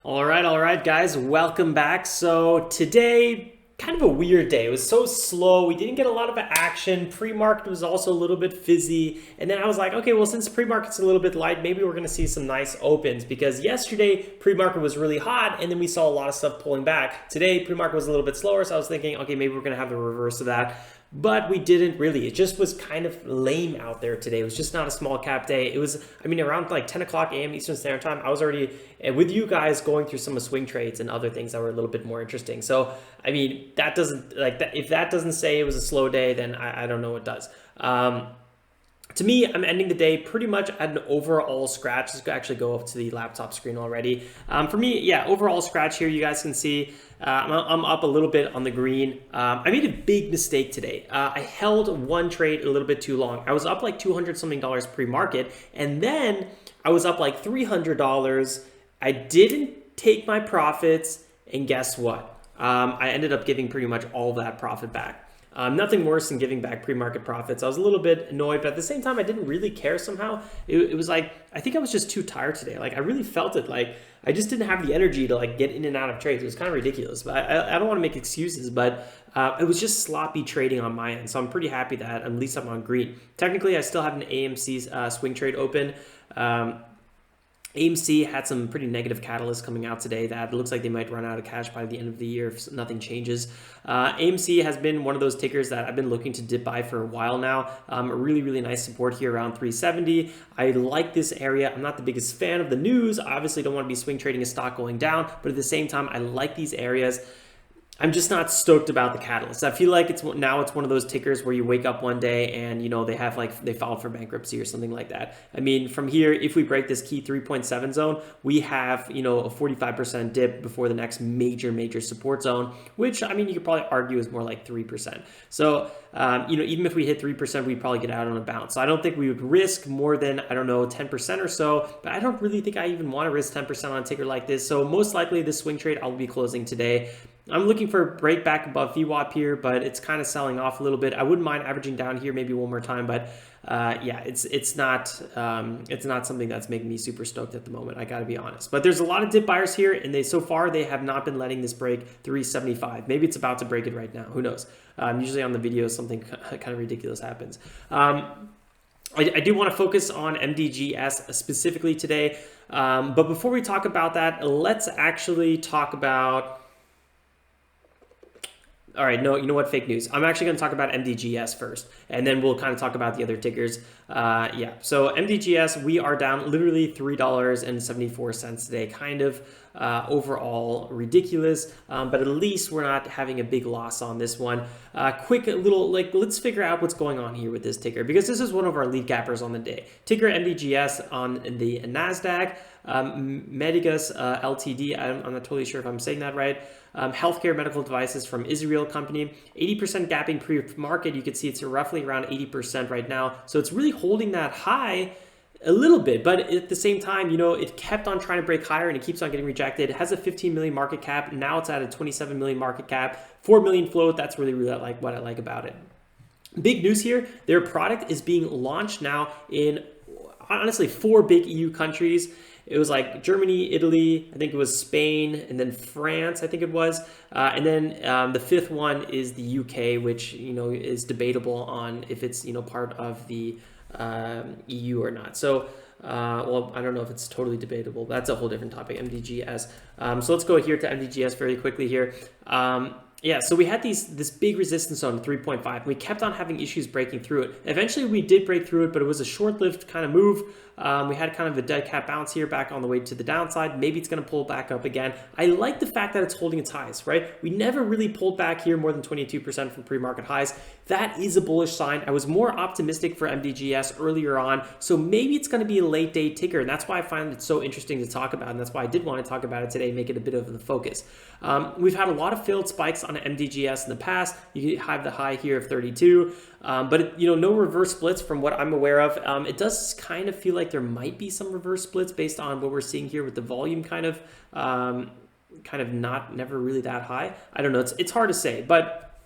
All right, guys, welcome back. So today, kind of a weird day. It was so slow. We didn't get a lot of action. Pre-market was also a little bit fizzy. And then I was like, okay, well, since pre-market's a little bit light, maybe we're going to see some nice opens because yesterday pre-market was really hot and then we saw a lot of stuff pulling back. Today, pre-market was a little bit slower. So I was thinking, okay, maybe we're going to have the reverse of that. But we didn't really. It just was kind of lame out there today. It was just not a small cap day. It was, around like 10 o'clock a.m. Eastern Standard Time, I was already with you guys going through some of swing trades and other things that were a little bit more interesting. So, that doesn't, like, that. If that doesn't say it was a slow day, then I don't know what does. To me, I'm ending the day pretty much at an overall scratch. Let's actually go up to the laptop screen already. For me, yeah, overall scratch here. You guys can see I'm up a little bit on the green. I made a big mistake today. I held one trade a little bit too long. I was up like $200 something pre-market, and then I was up like $300. I didn't take my profits, and guess what? I ended up giving pretty much all that profit back. Nothing worse than giving back pre-market profits. I was a little bit annoyed, but at the same time, I didn't really care somehow. It was like, I think I was just too tired today. Like, I really felt it. Like, I just didn't have the energy to like get in and out of trades. It was kind of ridiculous, but I don't want to make excuses, but it was just sloppy trading on my end. So I'm pretty happy that at least I'm on green. Technically, I still have an AMC swing trade open. AMC had some pretty negative catalysts coming out today that it looks like they might run out of cash by the end of the year if nothing changes. AMC has been one of those tickers that I've been looking to dip buy for a while now. A really, really nice support here around 370. I like this area. I'm not the biggest fan of the news. I obviously don't want to be swing trading a stock going down, but at the same time, I like these areas. I'm just not stoked about the catalyst. I feel like it's one of those tickers where you wake up one day and they filed for bankruptcy or something like that. From here, if we break this key 3.7 zone, we have a 45% dip before the next major support zone, which you could probably argue is more like 3%. So even if we hit 3%, we'd probably get out on a bounce. So I don't think we would risk more than 10% or so. But I don't really think I even want to risk 10% on a ticker like this. So most likely this swing trade I'll be closing today. I'm looking for a break back above VWAP here, but it's kind of selling off a little bit. I wouldn't mind averaging down here maybe one more time, but it's not something that's making me super stoked at the moment. I got to be honest. But there's a lot of dip buyers here, and so far they have not been letting this break 375. Maybe it's about to break it right now. Who knows? Usually on the video something kind of ridiculous happens. I do want to focus on MDGS specifically today, but before we talk about that, let's actually talk about. All right, no, you know what? Fake news. I'm actually going to talk about MDGS first, and then we'll kind of talk about the other tickers. So MDGS, we are down literally $3.74 today. Kind of overall ridiculous, but at least we're not having a big loss on this one. Quick little, let's figure out what's going on here with this ticker, because this is one of our lead gappers on the day. Ticker MDGS on the NASDAQ. MDGS Ltd. I'm not totally sure if I'm saying that right. Healthcare medical devices from Israel company. 80% gapping pre-market. You can see it's roughly around 80% right now. So it's really holding that high a little bit, but at the same time, it kept on trying to break higher and it keeps on getting rejected. It has a 15 million market cap. Now it's at a 27 million market cap, 4 million float. That's really what I like about it. Big news here. Their product is being launched now in honestly 4 big EU countries. It was like Germany, Italy, I think it was Spain, and then France, I think it was. And then the 5th one is the UK, which, is debatable on if it's, part of the EU or not. So, well, I don't know if it's totally debatable. That's a whole different topic, MDGS. So let's go here to MDGS very quickly here. So we had this big resistance zone 3.5. We kept on having issues breaking through it. Eventually, we did break through it, but it was a short-lived kind of move. We had kind of a dead cat bounce here back on the way to the downside. Maybe it's going to pull back up again. I like the fact that it's holding its highs, right? We never really pulled back here more than 22% from pre-market highs. That is a bullish sign. I was more optimistic for MDGS earlier on, so maybe it's going to be a late day ticker, and that's why I find it so interesting to talk about, and that's why I did want to talk about it today, make it a bit of the focus. We've had a lot of failed spikes on MDGS in the past. You have the high here of 32, but no reverse splits from what I'm aware of. It does kind of feel like there might be some reverse splits based on what we're seeing here with the volume kind of never really that high. I don't know. It's hard to say, but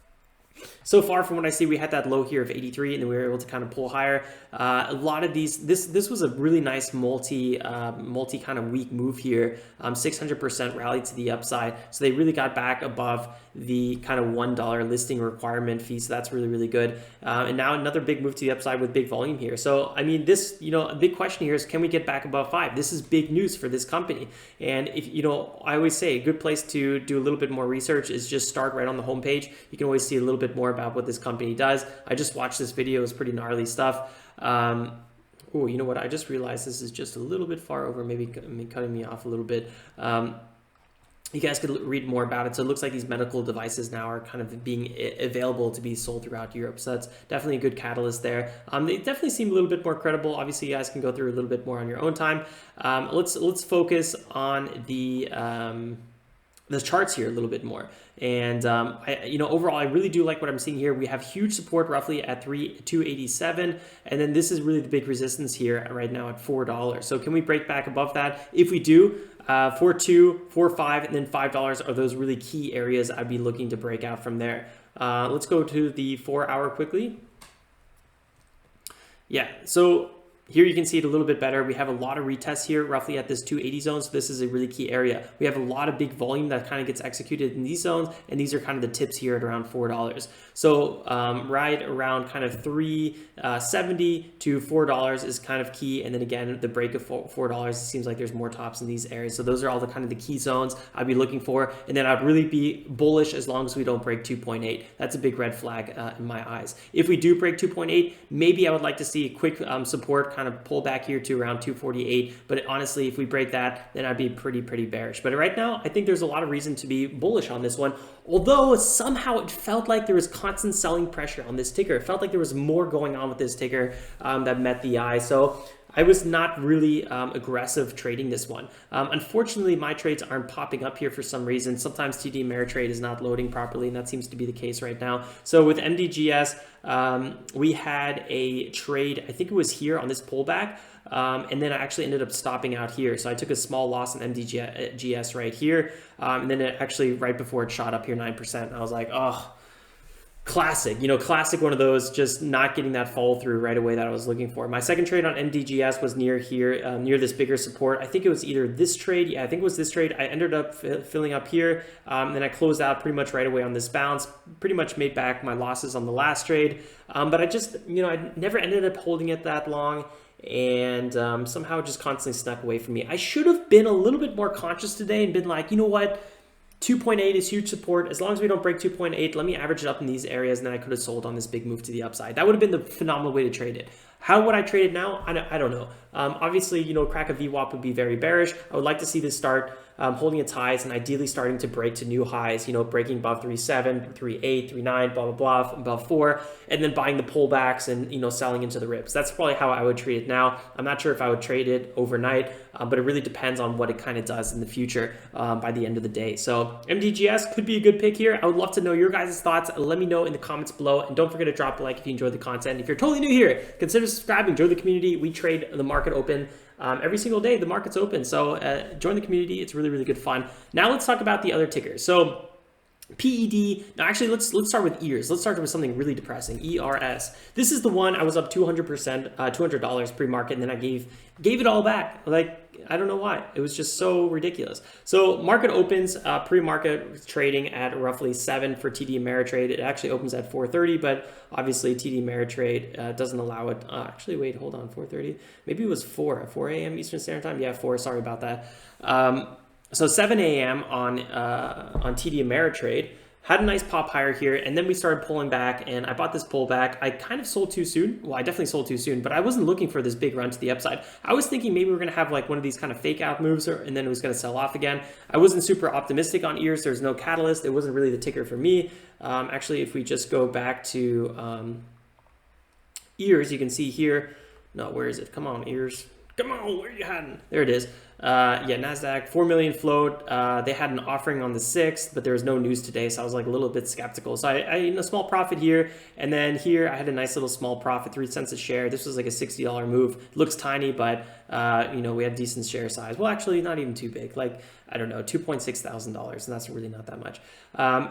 So far from what I see, we had that low here of 83, and then we were able to kind of pull higher. A lot of these, this was a really nice multi kind of weak move here. 600% rally to the upside. So they really got back above the kind of $1 listing requirement fee. So that's really, really good. And now another big move to the upside with big volume here. So, I mean, this, a big question here is, can we get back above 5? This is big news for this company. And if, I always say a good place to do a little bit more research is just start right on the homepage. You can always see a little bit more about what this company does. I just watched this video. It's pretty gnarly stuff. Oh, you know what? I just realized this is just a little bit far over, maybe cutting me off a little bit. You guys could read more about it. So it looks like these medical devices now are kind of being available to be sold throughout Europe. So that's definitely a good catalyst there. They definitely seem a little bit more credible. Obviously, you guys can go through a little bit more on your own time. Let's focus on the charts here a little bit more. And overall, I really do like what I'm seeing here. We have huge support roughly at 287, and then this is really the big resistance here right now at $4. So can we break back above that? If we do, 4.2, 4.5, and then $5 are those really key areas I'd be looking to break out from there. Let's go to the 4-hour quickly. Yeah, so here you can see it a little bit better. We have a lot of retests here roughly at this 280 zone. So this is a really key area. We have a lot of big volume that kind of gets executed in these zones. And these are kind of the tips here at around $4. So right around kind of 370 to $4 is kind of key. And then again, the break of $4, it seems like there's more tops in these areas. So those are all the kind of the key zones I'd be looking for. And then I'd really be bullish as long as we don't break 2.8. That's a big red flag in my eyes. If we do break 2.8, maybe I would like to see a quick support kind of pull back here to around 248. But honestly, if we break that, then I'd be pretty bearish. But right now, I think there's a lot of reason to be bullish on this one. Although somehow it felt like there was constant selling pressure on this ticker. It felt like there was more going on with this ticker that met the eye. So I was not really aggressive trading this one. Unfortunately, my trades aren't popping up here for some reason. Sometimes TD Ameritrade is not loading properly, and that seems to be the case right now. So with MDGS, we had a trade, I think it was here on this pullback, and then I actually ended up stopping out here. So I took a small loss in MDGS right here, and then it actually, right before it shot up here 9%, and I was like, oh, classic, classic one of those, just not getting that follow through right away that I was looking for. My second trade on MDGS was near here, near this bigger support. I think it was either this trade. Yeah, I think it was this trade. I ended up filling up here. Then I closed out pretty much right away on this bounce, pretty much made back my losses on the last trade. But I just, I never ended up holding it that long. And somehow it just constantly snuck away from me. I should have been a little bit more conscious today and been like, you know what? 2.8 is huge support. As long as we don't break 2.8, let me average it up in these areas, and then I could have sold on this big move to the upside. That would have been the phenomenal way to trade it. How would I trade it now? I don't know. Obviously, crack a VWAP would be very bearish. I would like to see this start holding its highs and ideally starting to break to new highs, breaking above 3.7, 3.8, 3.9, blah, blah, blah, above 4, and then buying the pullbacks and, selling into the rips. That's probably how I would trade it now. I'm not sure if I would trade it overnight, but it really depends on what it kind of does in the future by the end of the day. So MDGS could be a good pick here. I would love to know your guys' thoughts. Let me know in the comments below, and don't forget to drop a like if you enjoyed the content. If you're totally new here, consider subscribing, join the community. We trade the market open. Every single day the market's open, so join the community. It's really good fun. Now let's talk about the other tickers. So PED, now actually let's start with EARS. Let's start with something really depressing. ERS. This is the one I was up 200%, $200 pre-market, and then I gave it all back. Like, I don't know why. It was just so ridiculous. So market opens, pre-market trading at roughly 7 for TD Ameritrade. It actually opens at 4:30, but obviously TD Ameritrade doesn't allow it. Actually, wait, hold on, 4:30. Maybe it was 4 a.m. Eastern Standard Time. Yeah, 4. Sorry about that. So 7 a.m. on TD Ameritrade. Had a nice pop higher here, and then we started pulling back, and I bought this pullback. I kind of sold too soon. Well, I definitely sold too soon, but I wasn't looking for this big run to the upside. I was thinking maybe we're going to have like one of these kind of fake out moves, and then it was going to sell off again. I wasn't super optimistic on EARS. There's no catalyst. It wasn't really the ticker for me. Actually, if we just go back to EARS, you can see here. No, where is it? Come on, EARS. Come on, where are you heading? There it is. Yeah, NASDAQ, 4 million float. They had an offering on the 6th, but there was no news today, so I was like a little bit skeptical. So I a small profit here, and then here I had a nice little small profit, 3 cents a share. This was like a $60 move. It looks tiny, but you know, we had decent share size. Well, actually not even too big, like, I don't know, $2.6 thousand, and that's really not that much.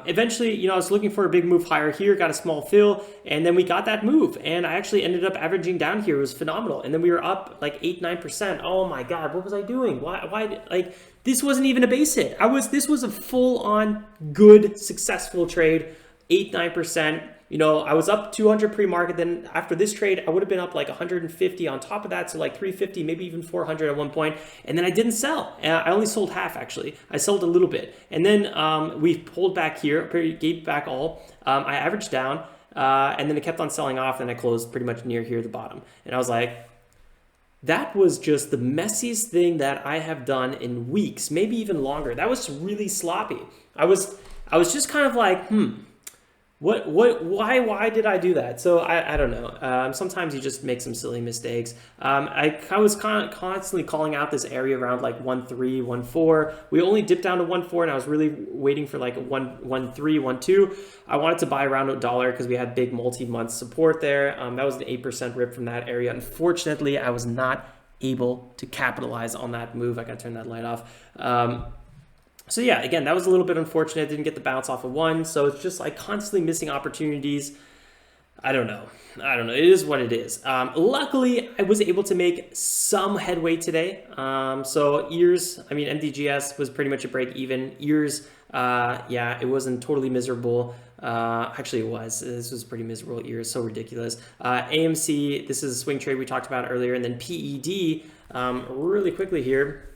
Eventually, you know, I was looking for a big move higher here, got a small fill, and then we got that move, and I actually ended up averaging down here. It was phenomenal, and then we were up like 8-9%. Oh my God, what was I doing? Why, like, this wasn't even a base hit. This was a full-on good, successful trade, 8-9%. You know, I was up 200 pre-market. Then after this trade, I would have been up like 150 on top of that. So like 350, maybe even 400 at one point. And then I didn't sell. I only sold half, actually. I sold a little bit. And then we pulled back here, gave back all. I averaged down, and then it kept on selling off. And I closed pretty much near here at the bottom. And I was like, that was just the messiest thing that I have done in weeks, maybe even longer. That was really sloppy. I was just kind of like, why did I do that? So I don't know. Sometimes you just make some silly mistakes. I was constantly calling out this area around like 1.3, 1.4. We only dipped down to 1.4, and I was really waiting for like 1.3, 1.2. I wanted to buy around $1 because we had big multi-month support there. That was an 8% rip from that area. Unfortunately, I was not able to capitalize on that move. I got to turn that light off. So yeah, again, that was a little bit unfortunate. Didn't get the bounce off of one. So it's just like constantly missing opportunities. I don't know. It is what it is. Luckily, I was able to make some headway today. So ears, I mean, MDGS was pretty much a break even. Ears, yeah, it wasn't totally miserable. Actually, it was. This was pretty miserable. Ears, so ridiculous. AMC, this is a swing trade we talked about earlier. And then PED, really quickly here.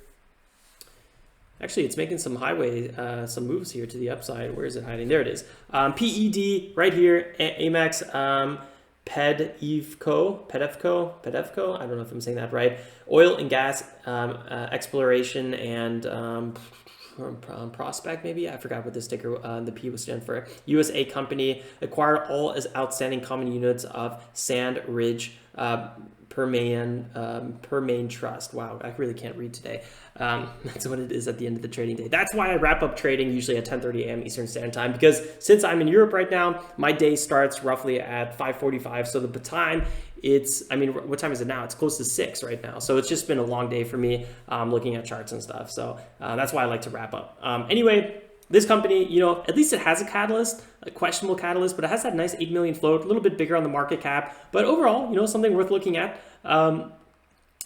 Actually, it's making some some moves here to the upside. Where is it hiding? There it is. PED right here. Amex, PEDEFCO. I don't know if I'm saying that right. Oil and gas exploration and prospect, maybe. I forgot what the ticker, the P was stand for. USA company acquired all as outstanding common units of Sand Ridge Permain Trust. Wow, I really can't read today. That's what it is at the end of the trading day. That's why I wrap up trading usually at 10:30 a.m. Eastern Standard Time, because since I'm in Europe right now, my day starts roughly at 5:45. So the time I mean, what time is it now? It's close to 6 right now. So it's just been a long day for me looking at charts and stuff. So that's why I like to wrap up. Anyway, this company, you know, at least it has a catalyst, a questionable catalyst, but it has that nice 8 million float, a little bit bigger on the market cap. But overall, you know, something worth looking at.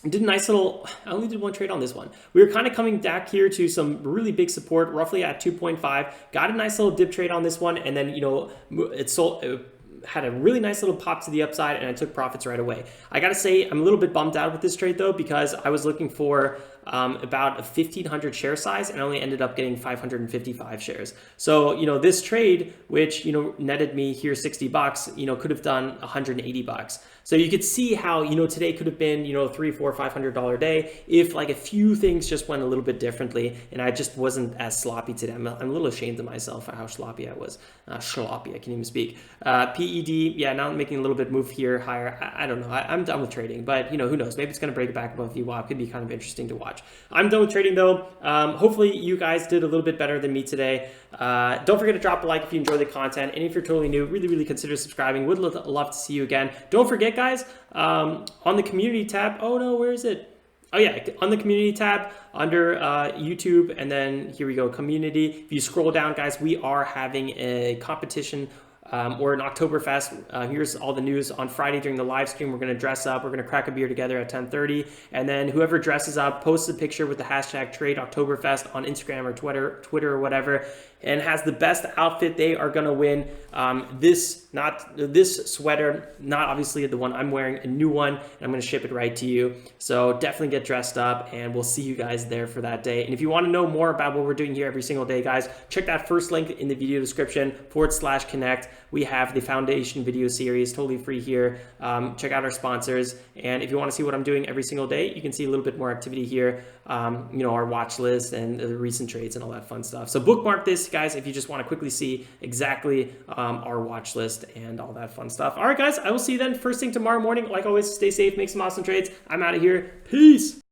Did a nice little, I only did one trade on this one. We were kind of coming back here to some really big support, roughly at 2.5. Got a nice little dip trade on this one. And then, you know, it had a really nice little pop to the upside, and I took profits right away. I got to say, I'm a little bit bummed out with this trade though, because I was looking for about a 1,500 share size, and I only ended up getting 555 shares. So, you know, this trade, which, you know, netted me here $60, you know, could have done $180. So you could see how, you know, today could have been, you know, $300, $400, $500 day if like a few things just went a little bit differently, and I just wasn't as sloppy today. I'm a little ashamed of myself for how sloppy I was. Sloppy, I can't even speak. PED, yeah, now I'm making a little bit move here higher. I don't know. I'm done with trading, but, you know, who knows? Maybe it's going to break it back above VWAP. Could be kind of interesting to watch. I'm done with trading though. Hopefully you guys did a little bit better than me today. Don't forget to drop a like if you enjoy the content, and if you're totally new, really consider subscribing. Would love to see you again. Don't forget, guys, on the community tab. Oh no, where is it? Oh yeah, on the community tab under YouTube, and then here we go, community. If you scroll down, guys, we are having a competition or an Oktoberfest. Here's all the news. On Friday during the live stream, we're going to dress up. We're going to crack a beer together at 10:30. And then whoever dresses up posts a picture with the hashtag #TradeOktoberfest on Instagram or Twitter or whatever, and has the best outfit. They are going to win this sweater, not obviously the one I'm wearing, a new one, and I'm going to ship it right to you. So definitely get dressed up, and we'll see you guys there for that day. And if you want to know more about what we're doing here every single day, guys, check that first link in the video description /connect. We have the foundation video series totally free here. Check out our sponsors. And if you want to see what I'm doing every single day, you can see a little bit more activity here. You know, our watch list and the recent trades and all that fun stuff. So bookmark this, guys, if you just want to quickly see exactly our watch list and all that fun stuff. All right, guys, I will see you then first thing tomorrow morning. Like always, stay safe, make some awesome trades. I'm out of here. Peace.